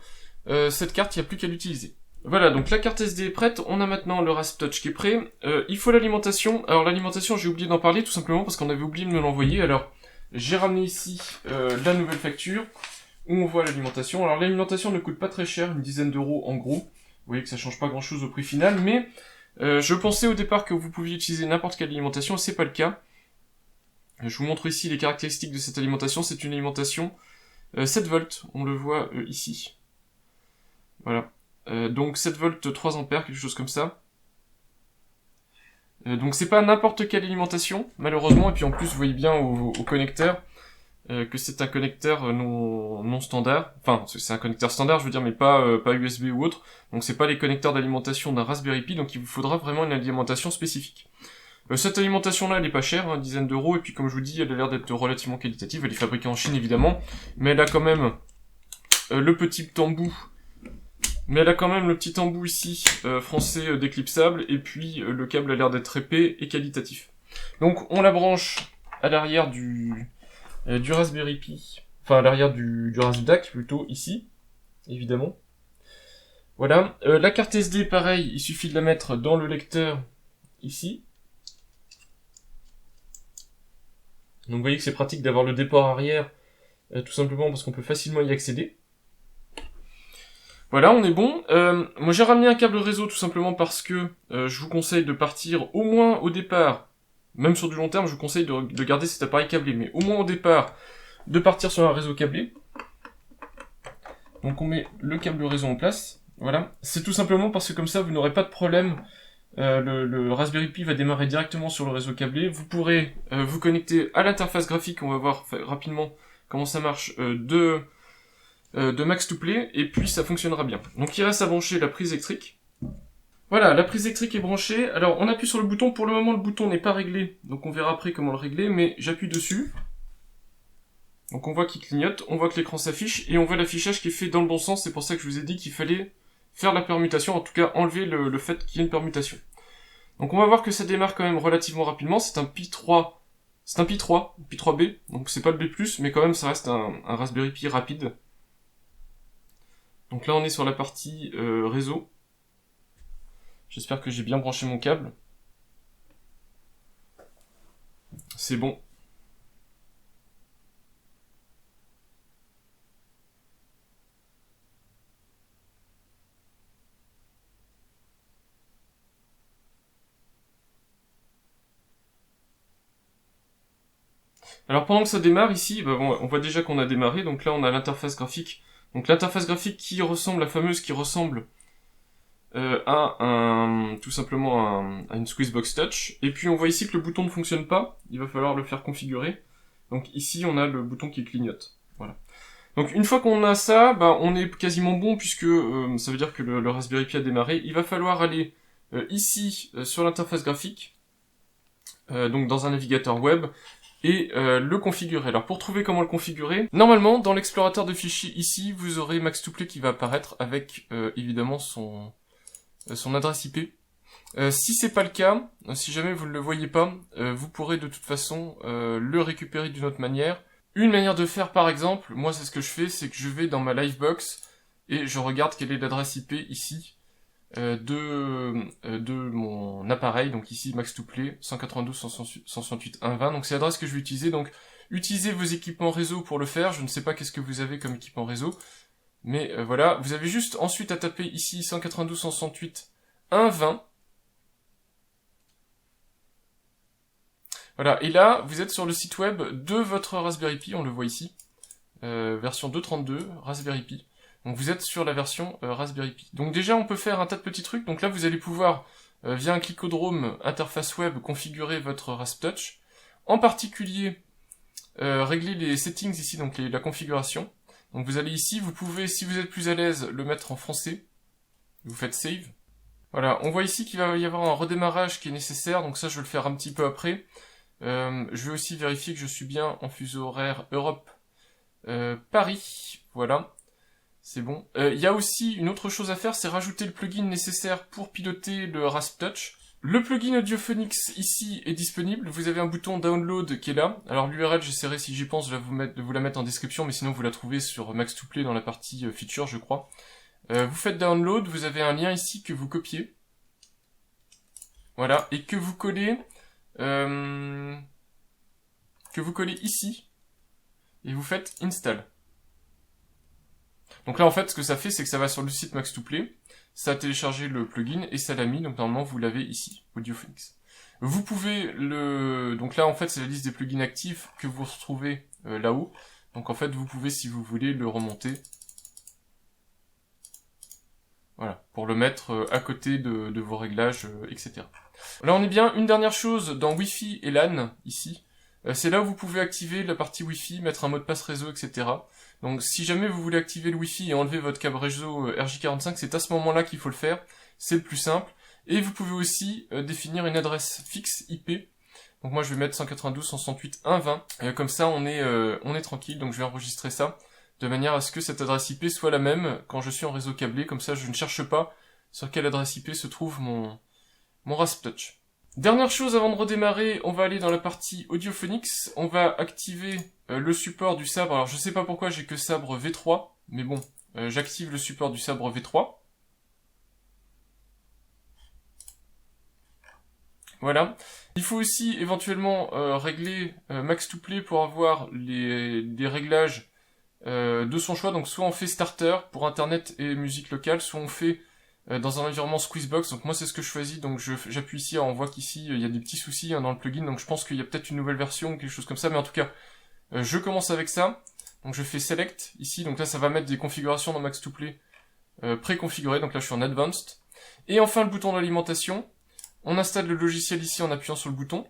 Cette carte, il n'y a plus qu'à l'utiliser. Voilà, donc la carte SD est prête, on a maintenant le Rasp Touch qui est prêt. Il faut l'alimentation. Alors l'alimentation, j'ai oublié d'en parler tout simplement parce qu'on avait oublié de me l'envoyer. Alors j'ai ramené ici la nouvelle facture où on voit l'alimentation. Alors l'alimentation ne coûte pas très cher, une dizaine d'euros en gros. Vous voyez que ça change pas grand chose au prix final, mais je pensais au départ que vous pouviez utiliser n'importe quelle alimentation, c'est pas le cas. Je vous montre ici les caractéristiques de cette alimentation. C'est une alimentation 7 volts, on le voit ici. Voilà. Donc 7 volts 3 ampères, quelque chose comme ça. Donc c'est pas n'importe quelle alimentation, malheureusement, et puis en plus vous voyez bien au connecteur que c'est un connecteur non standard, enfin c'est un connecteur standard je veux dire, mais pas USB ou autre, donc c'est pas les connecteurs d'alimentation d'un Raspberry Pi, donc il vous faudra vraiment une alimentation spécifique. Cette alimentation-là, elle est pas chère, une dizaine d'euros, et puis comme je vous dis, elle a l'air d'être relativement qualitative, elle est fabriquée en Chine évidemment, mais elle a quand même le petit embout. Mais elle a quand même le petit embout ici, français déclipsable, et puis le câble a l'air d'être épais et qualitatif. Donc on la branche à l'arrière du Raspberry Pi, enfin à l'arrière du RasDAC plutôt, ici, évidemment. Voilà, la carte SD pareil, il suffit de la mettre dans le lecteur, ici. Donc vous voyez que c'est pratique d'avoir le déport arrière, tout simplement parce qu'on peut facilement y accéder. Voilà, on est bon. Moi j'ai ramené un câble réseau tout simplement parce que je vous conseille de partir au moins au départ, même sur du long terme, je vous conseille de garder cet appareil câblé, mais au moins au départ, de partir sur un réseau câblé. Donc on met le câble réseau en place, voilà. C'est tout simplement parce que comme ça vous n'aurez pas de problème, le Raspberry Pi va démarrer directement sur le réseau câblé. Vous pourrez vous connecter à l'interface graphique, on va voir rapidement comment ça marche, de Max2Play, et puis ça fonctionnera bien. Donc il reste à brancher la prise électrique. Voilà, la prise électrique est branchée. Alors on appuie sur le bouton, pour le moment le bouton n'est pas réglé, donc on verra après comment le régler, mais j'appuie dessus. Donc on voit qu'il clignote, on voit que l'écran s'affiche, et on voit l'affichage qui est fait dans le bon sens, c'est pour ça que je vous ai dit qu'il fallait faire la permutation, en tout cas enlever le fait qu'il y ait une permutation. Donc on va voir que ça démarre quand même relativement rapidement, c'est un Pi 3, Pi 3B, donc c'est pas le B+, mais quand même ça reste un Raspberry Pi rapide. Donc là on est sur la partie réseau. J'espère que j'ai bien branché mon câble. C'est bon. Alors pendant que ça démarre ici, bah bon, on voit déjà qu'on a démarré, donc là on a l'interface graphique. Donc l'interface graphique qui ressemble, la fameuse qui ressemble tout simplement à une Squeezebox Touch. Et puis on voit ici que le bouton ne fonctionne pas, il va falloir le faire configurer. Donc ici on a le bouton qui clignote. Voilà. Donc une fois qu'on a ça, bah, on est quasiment bon puisque ça veut dire que le Raspberry Pi a démarré. Il va falloir aller ici sur l'interface graphique, donc dans un navigateur web, et le configurer. Alors pour trouver comment le configurer, normalement dans l'explorateur de fichiers ici, vous aurez Max2Play qui va apparaître avec évidemment son adresse IP. Si c'est pas le cas, si jamais vous ne le voyez pas, vous pourrez de toute façon le récupérer d'une autre manière. Une manière de faire par exemple, moi c'est ce que je fais, c'est que je vais dans ma Livebox et je regarde quelle est l'adresse IP ici de mon appareil, donc ici Max2Play 192.168.1.20, donc c'est l'adresse que je vais utiliser. Donc utilisez vos équipements réseau pour le faire, je ne sais pas qu'est-ce que vous avez comme équipement réseau, mais voilà, vous avez juste ensuite à taper ici 192.168.1.20. Voilà, et là, vous êtes sur le site web de votre Raspberry Pi, on le voit ici, version 2.32, Raspberry Pi. Donc vous êtes sur la version Raspberry Pi. Donc déjà, on peut faire un tas de petits trucs. Donc là, vous allez pouvoir, via un clicodrome interface web, configurer votre RaspTouch. En particulier, régler les settings ici, donc la configuration. Donc vous allez ici, vous pouvez, si vous êtes plus à l'aise, le mettre en français. Vous faites Save. Voilà, on voit ici qu'il va y avoir un redémarrage qui est nécessaire, donc ça je vais le faire un petit peu après. Je vais aussi vérifier que je suis bien en fuseau horaire Europe Paris, voilà, c'est bon. Il y a aussi une autre chose à faire, c'est rajouter le plugin nécessaire pour piloter le RaspTouch. Le plugin Audiophonics ici est disponible, vous avez un bouton download qui est là. Alors l'URL, j'essaierai si j'y pense de vous la mettre en description, mais sinon vous la trouvez sur Max2Play dans la partie feature je crois. Vous faites download, vous avez un lien ici que vous copiez. Voilà, et que vous collez ici, et vous faites install. Donc là en fait ce que ça fait c'est que ça va sur le site Max2Play, ça a téléchargé le plugin et ça l'a mis, donc normalement vous l'avez ici, Audiophonics. Vous pouvez donc là en fait c'est la liste des plugins actifs que vous retrouvez là-haut, donc en fait vous pouvez si vous voulez le remonter. Voilà, pour le mettre à côté de vos réglages, etc. Là, on est bien. Une dernière chose, dans Wi-Fi et LAN, ici, c'est là où vous pouvez activer la partie Wi-Fi, mettre un mot de passe réseau, etc. Donc, si jamais vous voulez activer le Wi-Fi et enlever votre câble réseau RJ45, c'est à ce moment-là qu'il faut le faire. C'est le plus simple. Et vous pouvez aussi définir une adresse fixe IP. Donc moi, je vais mettre 192.168.1.20. Comme ça, on est tranquille. Donc, je vais enregistrer ça de manière à ce que cette adresse IP soit la même quand je suis en réseau câblé. Comme ça, je ne cherche pas sur quelle adresse IP se trouve mon Rasptouch. Dernière chose avant de redémarrer, on va aller dans la partie Audiophonics. On va activer le support du sabre. Alors, je sais pas pourquoi j'ai que sabre V3, mais bon, j'active le support du sabre V3. Voilà. Il faut aussi éventuellement régler Max to Play pour avoir des réglages de son choix. Donc soit on fait starter pour internet et musique locale, soit on fait dans un environnement Squeezebox. Donc moi c'est ce que je choisis, donc j'appuie ici. Alors on voit qu'ici il y a des petits soucis dans le plugin, donc je pense qu'il y a peut-être une nouvelle version ou quelque chose comme ça, mais en tout cas je commence avec ça. Donc je fais select ici, donc là ça va mettre des configurations dans Max to Play préconfigurées, donc là je suis en advanced. Et enfin le bouton d'alimentation, on installe le logiciel ici en appuyant sur le bouton.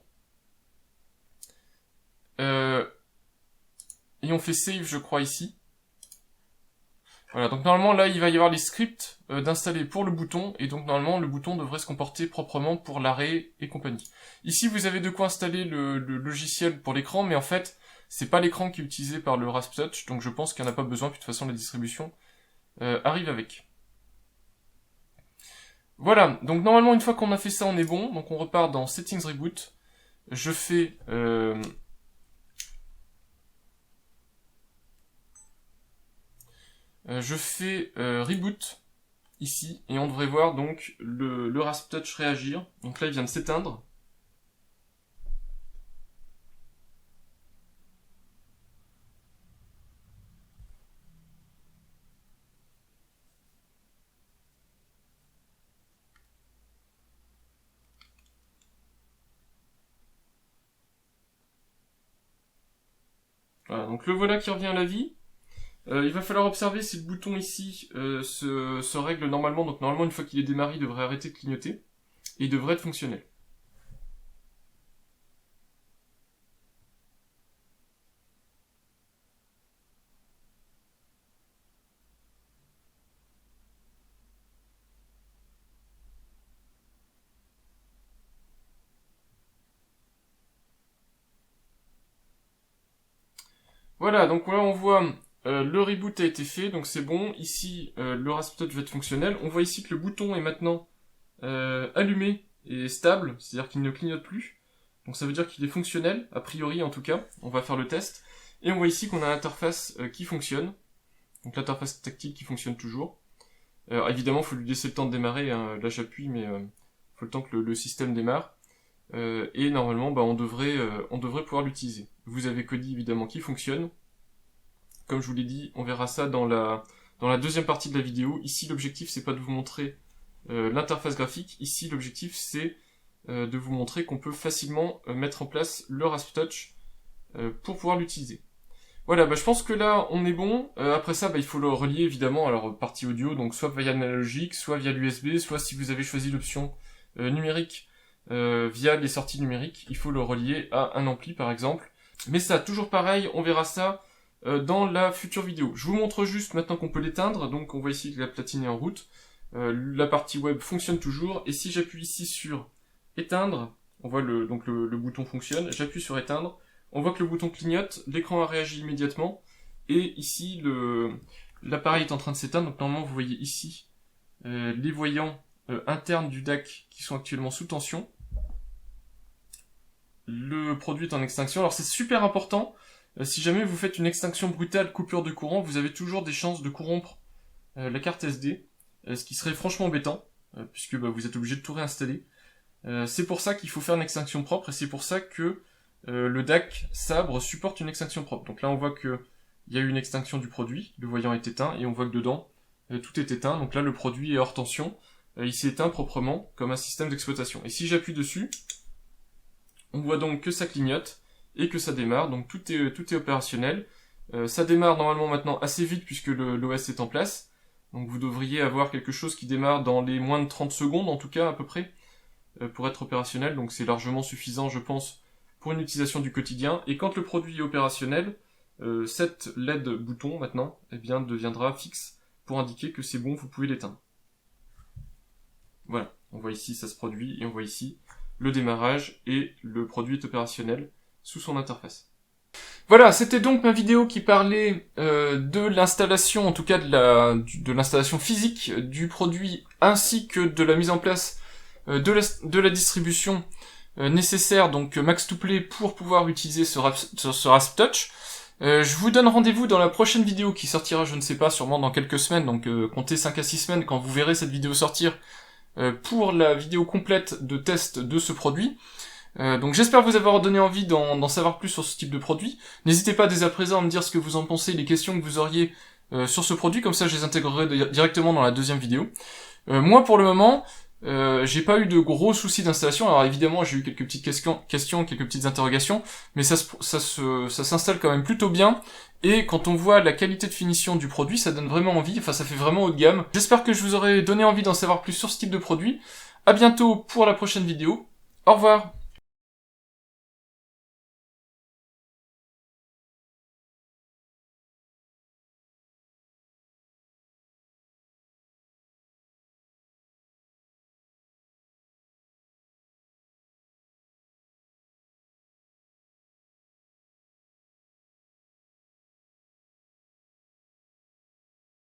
Et on fait save, je crois, ici. Voilà, donc normalement, là, il va y avoir les scripts d'installer pour le bouton, et donc normalement, le bouton devrait se comporter proprement pour l'arrêt et compagnie. Ici, vous avez de quoi installer le logiciel pour l'écran, mais en fait, c'est pas l'écran qui est utilisé par le Rasptouch, donc je pense qu'il n'y en a pas besoin, puis de toute façon, la distribution arrive avec. Voilà, donc normalement, une fois qu'on a fait ça, on est bon, donc on repart dans Settings Reboot. Je fais... reboot ici et on devrait voir donc le Rasptouch réagir. Donc là il vient de s'éteindre. Voilà, donc le voilà qui revient à la vie. Il va falloir observer si le bouton ici se règle normalement. Donc normalement, une fois qu'il est démarré, il devrait arrêter de clignoter. Et il devrait être fonctionnel. Voilà, donc là on voit le reboot a été fait, donc c'est bon. Ici, le Rasptouch va être fonctionnel. On voit ici que le bouton est maintenant allumé et stable, c'est-à-dire qu'il ne clignote plus. Donc ça veut dire qu'il est fonctionnel, a priori en tout cas. On va faire le test. Et on voit ici qu'on a l'interface qui fonctionne. Donc l'interface tactile qui fonctionne toujours. Alors évidemment, il faut lui laisser le temps de démarrer. Hein. Là j'appuie, mais faut le temps que le système démarre. Et normalement, bah, on devrait pouvoir l'utiliser. Vous avez Kodi évidemment qui fonctionne. Comme je vous l'ai dit, on verra ça dans la deuxième partie de la vidéo. Ici, l'objectif, c'est pas de vous montrer l'interface graphique. Ici, l'objectif, c'est de vous montrer qu'on peut facilement mettre en place le Rasptouch pour pouvoir l'utiliser. Voilà, bah, je pense que là, on est bon. Après ça, bah, il faut le relier évidemment à leur partie audio, donc soit via l'analogique, soit via l'USB, soit si vous avez choisi l'option numérique via les sorties numériques, il faut le relier à un ampli par exemple. Mais ça, toujours pareil, on verra ça dans la future vidéo. Je vous montre juste maintenant qu'on peut l'éteindre, donc on voit ici que la platine est en route. La partie web fonctionne toujours, et si j'appuie ici sur éteindre, on voit le bouton fonctionne, j'appuie sur éteindre, on voit que le bouton clignote, l'écran a réagi immédiatement, et ici l'appareil est en train de s'éteindre, donc normalement vous voyez ici les voyants internes du DAC qui sont actuellement sous tension. Le produit est en extinction. Alors c'est super important, si jamais vous faites une extinction brutale, coupure de courant, vous avez toujours des chances de corrompre la carte SD, ce qui serait franchement embêtant, puisque vous êtes obligé de tout réinstaller. C'est pour ça qu'il faut faire une extinction propre, et c'est pour ça que le DAC Sabre supporte une extinction propre. Donc là on voit que il y a eu une extinction du produit, le voyant est éteint, et on voit que dedans, tout est éteint, donc là le produit est hors tension, il s'est éteint proprement, comme un système d'exploitation. Et si j'appuie dessus, on voit donc que ça clignote, et que ça démarre, donc tout est opérationnel. Ça démarre normalement maintenant assez vite, puisque l'OS est en place. Donc vous devriez avoir quelque chose qui démarre dans les moins de 30 secondes, en tout cas à peu près, pour être opérationnel. Donc c'est largement suffisant, je pense, pour une utilisation du quotidien. Et quand le produit est opérationnel, cette LED bouton maintenant, eh bien, deviendra fixe pour indiquer que c'est bon, vous pouvez l'éteindre. Voilà, on voit ici ça se produit et on voit ici le démarrage et le produit est opérationnel sous son interface. Voilà, c'était donc ma vidéo qui parlait de l'installation, en tout cas de l'installation physique du produit ainsi que de la mise en place de la distribution nécessaire, donc Max2Play, pour pouvoir utiliser ce Rasp Touch. Je vous donne rendez-vous dans la prochaine vidéo qui sortira, je ne sais pas, sûrement dans quelques semaines, donc comptez 5 à 6 semaines quand vous verrez cette vidéo sortir, pour la vidéo complète de test de ce produit. Donc j'espère vous avoir donné envie d'en savoir plus sur ce type de produit. N'hésitez pas dès à présent à me dire ce que vous en pensez, les questions que vous auriez sur ce produit, comme ça je les intégrerai directement dans la deuxième vidéo. Moi pour le moment, j'ai pas eu de gros soucis d'installation. Alors évidemment j'ai eu quelques petites questions, quelques petites interrogations, mais ça s'installe quand même plutôt bien. Et quand on voit la qualité de finition du produit, ça donne vraiment envie, enfin ça fait vraiment haut de gamme. J'espère que je vous aurai donné envie d'en savoir plus sur ce type de produit. À bientôt pour la prochaine vidéo. Au revoir.